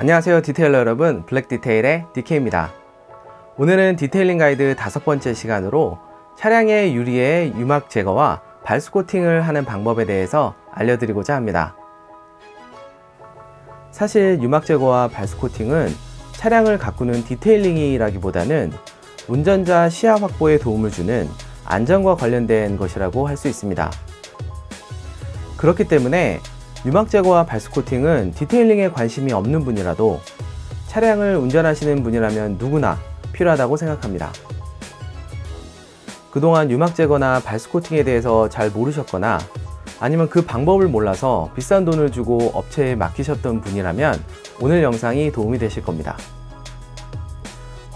안녕하세요 디테일러 여러분, 블랙디테일의 DK입니다. 오늘은 디테일링 가이드 5번째 시간으로 차량의 유리의 유막 제거와 발수 코팅을 하는 방법에 대해서 알려드리고자 합니다. 사실 유막 제거와 발수 코팅은 차량을 가꾸는 디테일링이라기보다는 운전자 시야 확보에 도움을 주는 안전과 관련된 것이라고 할 수 있습니다. 그렇기 때문에 유막 제거와 발수 코팅은 디테일링에 관심이 없는 분이라도 차량을 운전하시는 분이라면 누구나 필요하다고 생각합니다. 그동안 유막 제거나 발수 코팅에 대해서 잘 모르셨거나 아니면 그 방법을 몰라서 비싼 돈을 주고 업체에 맡기셨던 분이라면 오늘 영상이 도움이 되실 겁니다.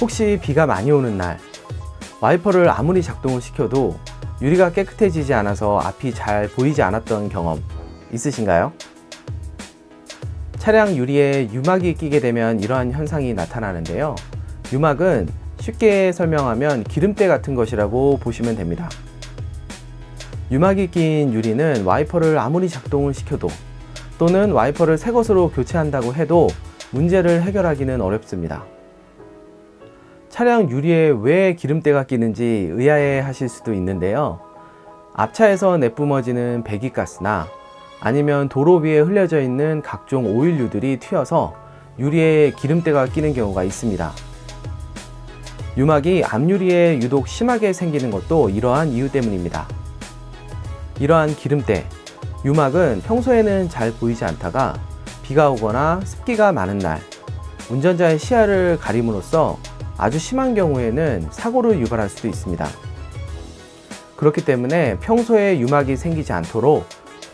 혹시 비가 많이 오는 날 와이퍼를 아무리 작동을 시켜도 유리가 깨끗해지지 않아서 앞이 잘 보이지 않았던 경험 있으신가요? 차량 유리에 유막이 끼게 되면 이러한 현상이 나타나는데요. 유막은 쉽게 설명하면 기름때 같은 것이라고 보시면 됩니다. 유막이 낀 유리는 와이퍼를 아무리 작동을 시켜도 또는 와이퍼를 새 것으로 교체한다고 해도 문제를 해결하기는 어렵습니다. 차량 유리에 왜 기름때가 끼는지 의아해 하실 수도 있는데요. 앞차에서 내뿜어지는 배기가스나 아니면 도로 위에 흘려져 있는 각종 오일류들이 튀어서 유리에 기름때가 끼는 경우가 있습니다. 유막이 앞유리에 유독 심하게 생기는 것도 이러한 이유 때문입니다. 이러한 기름때, 유막은 평소에는 잘 보이지 않다가 비가 오거나 습기가 많은 날, 운전자의 시야를 가림으로써 아주 심한 경우에는 사고를 유발할 수도 있습니다. 그렇기 때문에 평소에 유막이 생기지 않도록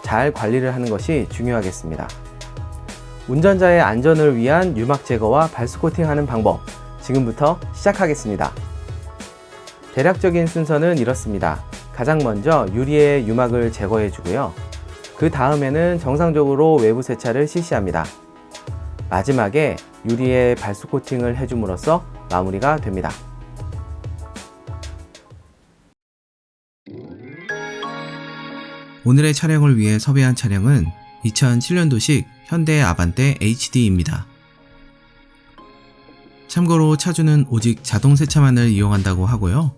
잘 관리를 하는 것이 중요하겠습니다. 운전자의 안전을 위한 유막 제거와 발수 코팅하는 방법, 지금부터 시작하겠습니다. 대략적인 순서는 이렇습니다. 가장 먼저 유리의 유막을 제거해 주고요. 그 다음에는 정상적으로 외부 세차를 실시합니다. 마지막에 유리에 발수 코팅을 해줌으로써 마무리가 됩니다. 오늘의 촬영을 위해 섭외한 차량은 2007년도식 현대 아반떼 HD입니다. 참고로 차주는 오직 자동 세차만을 이용한다고 하고요.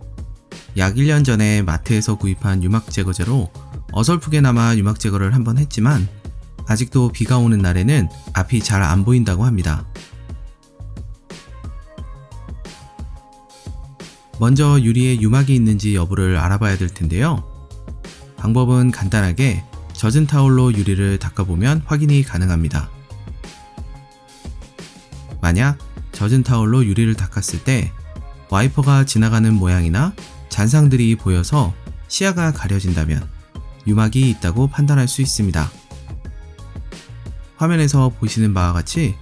약 1년 전에 마트에서 구입한 유막 제거제로 어설프게나마 유막 제거를 한번 했지만 아직도 비가 오는 날에는 앞이 잘 안 보인다고 합니다. 먼저 유리에 유막이 있는지 여부를 알아봐야 될 텐데요. 방법은 간단하게 젖은 타올로 유리를 닦아보면 확인이 가능합니다. 만약 젖은 타올로 유리를 닦았을 때 와이퍼가 지나가는 모양이나 잔상들이 보여서 시야가 가려진다면 유막이 있다고 판단할 수 있습니다. 화면에서 보시는 바와 같이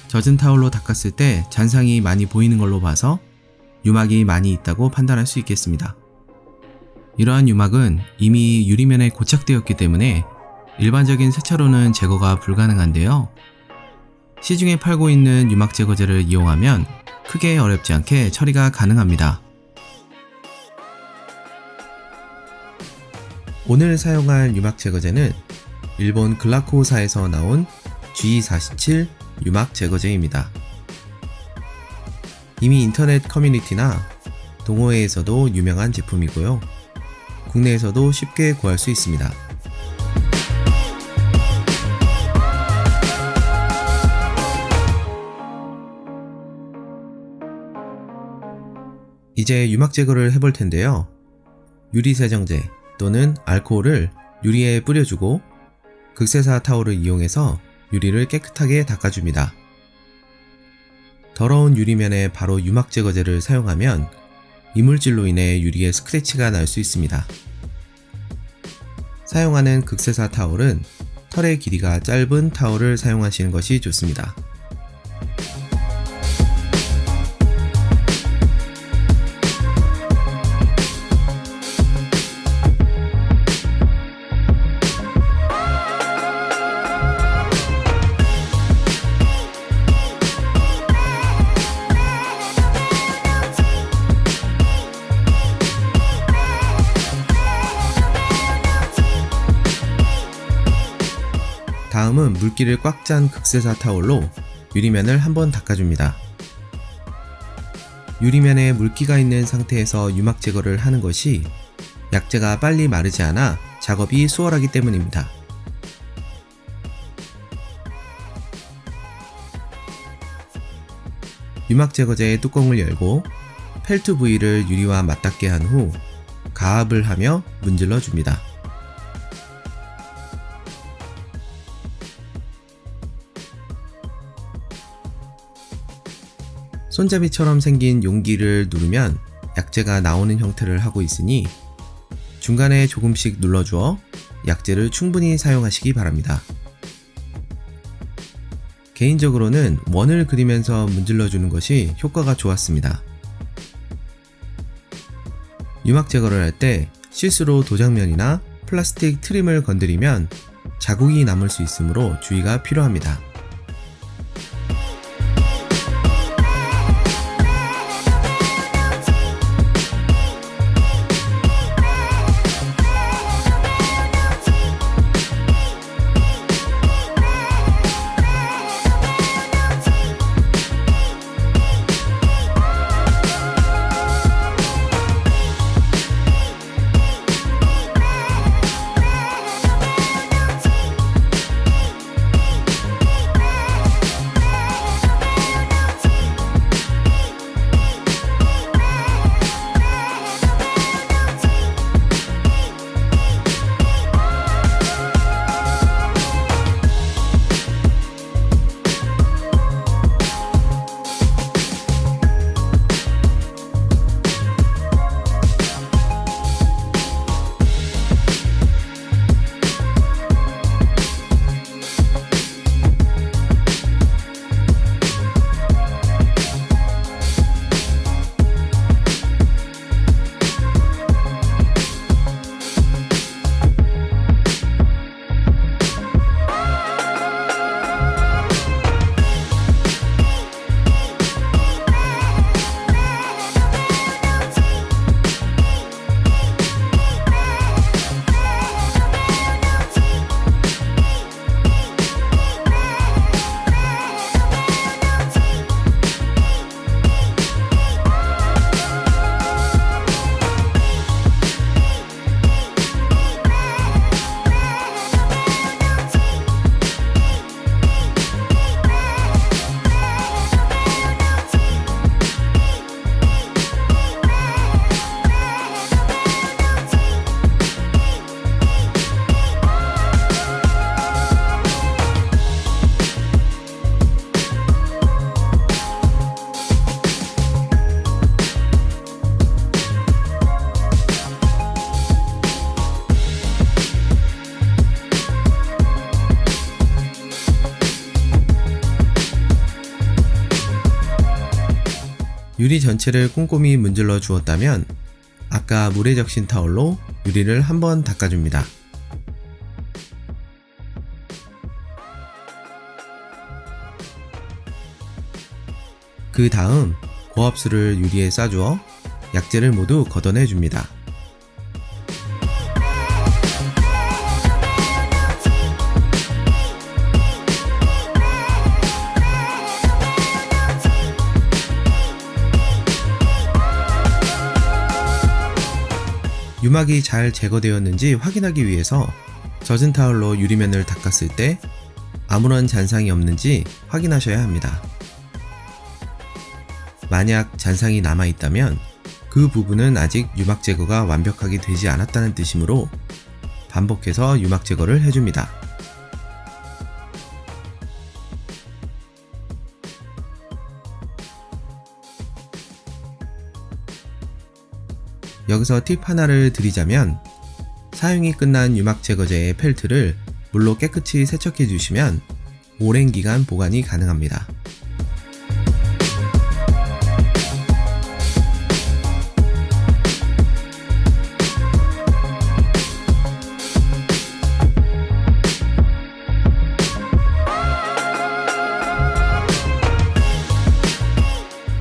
젖은 타올로 닦았을 때 잔상이 많이 보이는 걸로 봐서 유막이 많이 있다고 판단할 수 있겠습니다. 이러한 유막은 이미 유리면에 고착되었기 때문에 일반적인 세차로는 제거가 불가능한데요. 시중에 팔고 있는 유막 제거제를 이용하면 크게 어렵지 않게 처리가 가능합니다. 오늘 사용할 유막 제거제는 일본 글라코사에서 나온 G47 유막 제거제입니다. 이미 인터넷 커뮤니티나 동호회에서도 유명한 제품이고요. 국내에서도 쉽게 구할 수 있습니다. 이제 유막 제거를 해볼 텐데요. 유리 세정제 또는 알코올을 유리에 뿌려주고 극세사 타올을 이용해서 유리를 깨끗하게 닦아줍니다. 더러운 유리면에 바로 유막 제거제를 사용하면 이물질로 인해 유리에 스크래치가 날 수 있습니다. 사용하는 극세사 타올은 털의 길이가 짧은 타올을 사용하시는 것이 좋습니다. 다음은 물기를 꽉 짠 극세사 타올로 유리면을 한번 닦아줍니다. 유리면에 물기가 있는 상태에서 유막 제거를 하는 것이 약재가 빨리 마르지 않아 작업이 수월하기 때문입니다. 유막 제거제의 뚜껑을 열고 펠트 부위를 유리와 맞닿게 한 후 가압을 하며 문질러 줍니다. 손잡이처럼 생긴 용기를 누르면 약재가 나오는 형태를 하고 있으니 중간에 조금씩 눌러주어 약재를 충분히 사용하시기 바랍니다. 개인적으로는 원을 그리면서 문질러주는 것이 효과가 좋았습니다. 유막 제거를 할 때 실수로 도장면이나 플라스틱 트림을 건드리면 자국이 남을 수 있으므로 주의가 필요합니다. 유리 전체를 꼼꼼히 문질러 주었다면 아까 물에 적신 타올로 유리를 한번 닦아줍니다. 그 다음 고압수를 유리에 싸주어 약재를 모두 걷어내줍니다. 유막이 잘 제거되었는지 확인하기 위해서 젖은 타올로 유리면을 닦았을 때 아무런 잔상이 없는지 확인하셔야 합니다. 만약 잔상이 남아있다면 그 부분은 아직 유막 제거가 완벽하게 되지 않았다는 뜻이므로 반복해서 유막 제거를 해줍니다. 여기서 팁 하나를 드리자면 사용이 끝난 유막 제거제의 펠트를 물로 깨끗이 세척해 주시면 오랜 기간 보관이 가능합니다.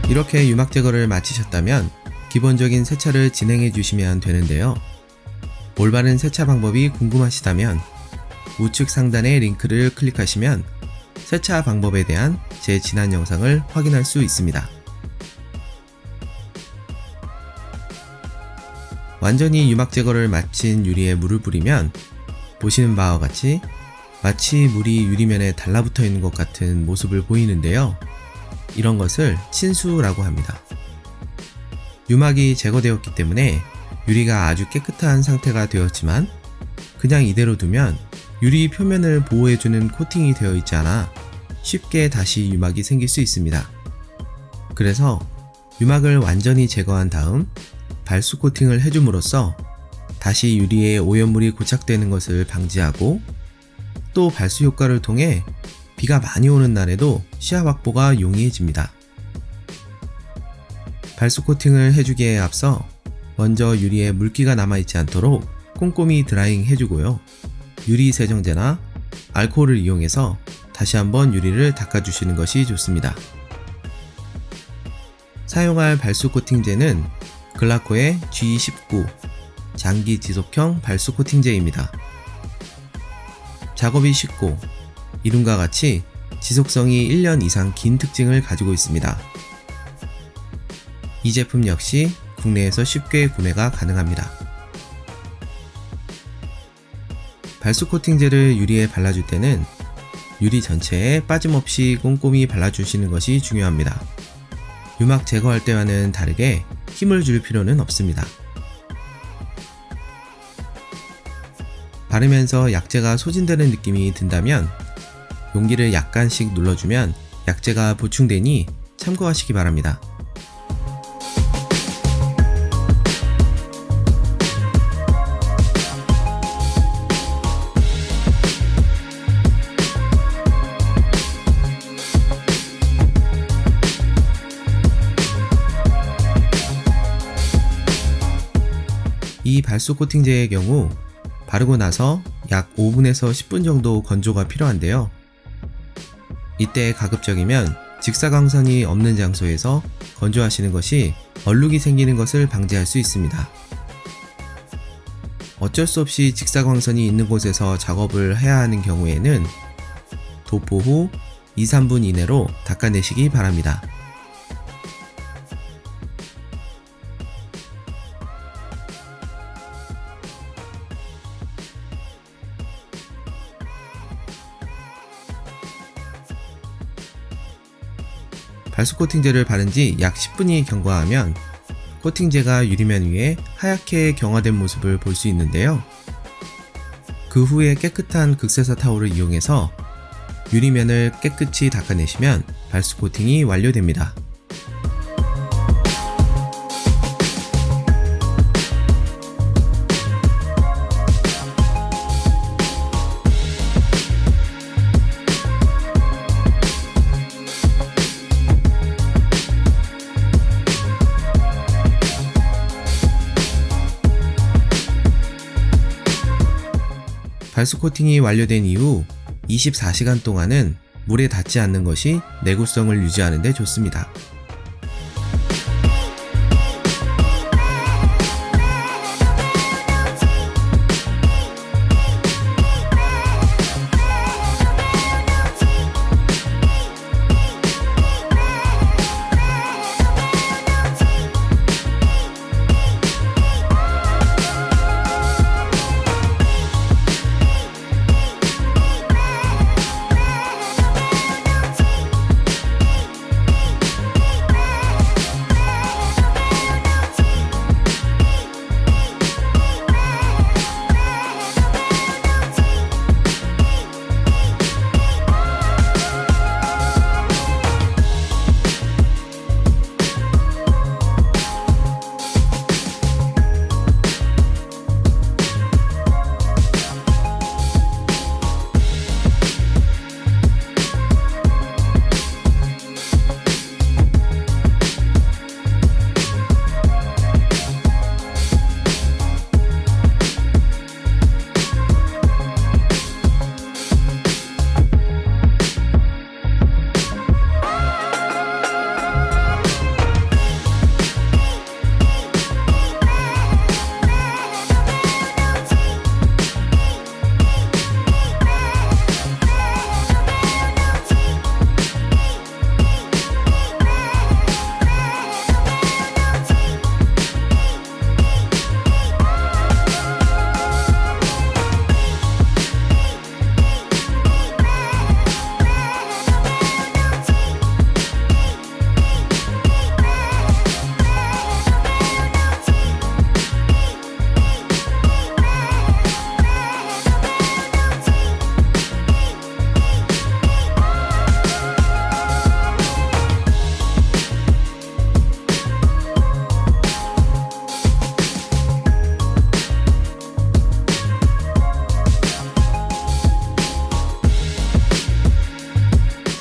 이렇게 유막 제거를 마치셨다면 기본적인 세차를 진행해 주시면 되는데요. 올바른 세차 방법이 궁금하시다면 우측 상단의 링크를 클릭하시면 세차 방법에 대한 제 지난 영상을 확인할 수 있습니다. 완전히 유막 제거를 마친 유리에 물을 뿌리면 보시는 바와 같이 마치 물이 유리면에 달라붙어 있는 것 같은 모습을 보이는데요. 이런 것을 친수라고 합니다. 유막이 제거되었기 때문에 유리가 아주 깨끗한 상태가 되었지만 그냥 이대로 두면 유리 표면을 보호해주는 코팅이 되어 있지 않아 쉽게 다시 유막이 생길 수 있습니다. 그래서 유막을 완전히 제거한 다음 발수 코팅을 해줌으로써 다시 유리에 오염물이 고착되는 것을 방지하고 또 발수 효과를 통해 비가 많이 오는 날에도 시야 확보가 용이해집니다. 발수 코팅을 해주기에 앞서 먼저 유리에 물기가 남아있지 않도록 꼼꼼히 드라잉 해주고요. 유리 세정제나 알코올을 이용해서 다시 한번 유리를 닦아주시는 것이 좋습니다. 사용할 발수 코팅제는 글라코의 G19 장기 지속형 발수 코팅제입니다. 작업이 쉽고 이름과 같이 지속성이 1년 이상 긴 특징을 가지고 있습니다. 이 제품 역시 국내에서 쉽게 구매가 가능합니다. 발수 코팅제를 유리에 발라줄 때는 유리 전체에 빠짐없이 꼼꼼히 발라주시는 것이 중요합니다. 유막 제거할 때와는 다르게 힘을 줄 필요는 없습니다. 바르면서 약재가 소진되는 느낌이 든다면 용기를 약간씩 눌러주면 약재가 보충되니 참고하시기 바랍니다. 이 발수 코팅제의 경우 바르고 나서 약 5분에서 10분 정도 건조가 필요한데요. 이때 가급적이면 직사광선이 없는 장소에서 건조하시는 것이 얼룩이 생기는 것을 방지할 수 있습니다. 어쩔 수 없이 직사광선이 있는 곳에서 작업을 해야 하는 경우에는 도포 후 2-3분 이내로 닦아내시기 바랍니다. 발수 코팅제를 바른 지 약 10분이 경과하면 코팅제가 유리면 위에 하얗게 경화된 모습을 볼 수 있는데요. 그 후에 깨끗한 극세사 타올을 이용해서 유리면을 깨끗이 닦아내시면 발수 코팅이 완료됩니다. 발수 코팅이 완료된 이후 24시간 동안은 물에 닿지 않는 것이 내구성을 유지하는 데 좋습니다.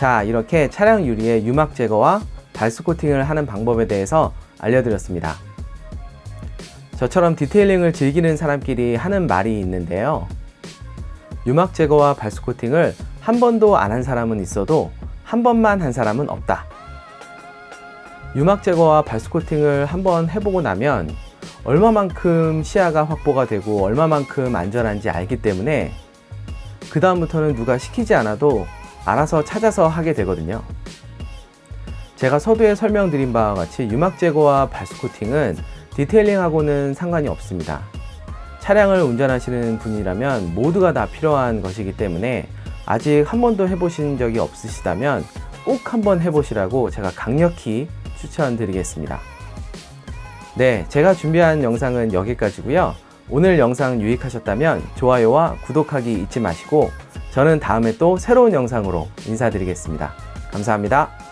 자, 이렇게 차량 유리에 유막 제거와 발수 코팅을 하는 방법에 대해서 알려드렸습니다. 저처럼 디테일링을 즐기는 사람끼리 하는 말이 있는데요. 유막 제거와 발수 코팅을 한 번도 안 한 사람은 있어도 한 번만 한 사람은 없다. 유막 제거와 발수 코팅을 한번 해보고 나면 얼마만큼 시야가 확보가 되고 얼마만큼 안전한지 알기 때문에 그 다음부터는 누가 시키지 않아도 알아서 찾아서 하게 되거든요. 제가 서두에 설명드린 바와 같이 유막 제거와 발수 코팅은 디테일링하고는 상관이 없습니다. 차량을 운전하시는 분이라면 모두가 다 필요한 것이기 때문에 아직 한 번도 해보신 적이 없으시다면 꼭 한번 해보시라고 제가 강력히 추천드리겠습니다. 네, 제가 준비한 영상은 여기까지고요. 오늘 영상 유익하셨다면 좋아요와 구독하기 잊지 마시고 저는 다음에 또 새로운 영상으로 인사드리겠습니다. 감사합니다.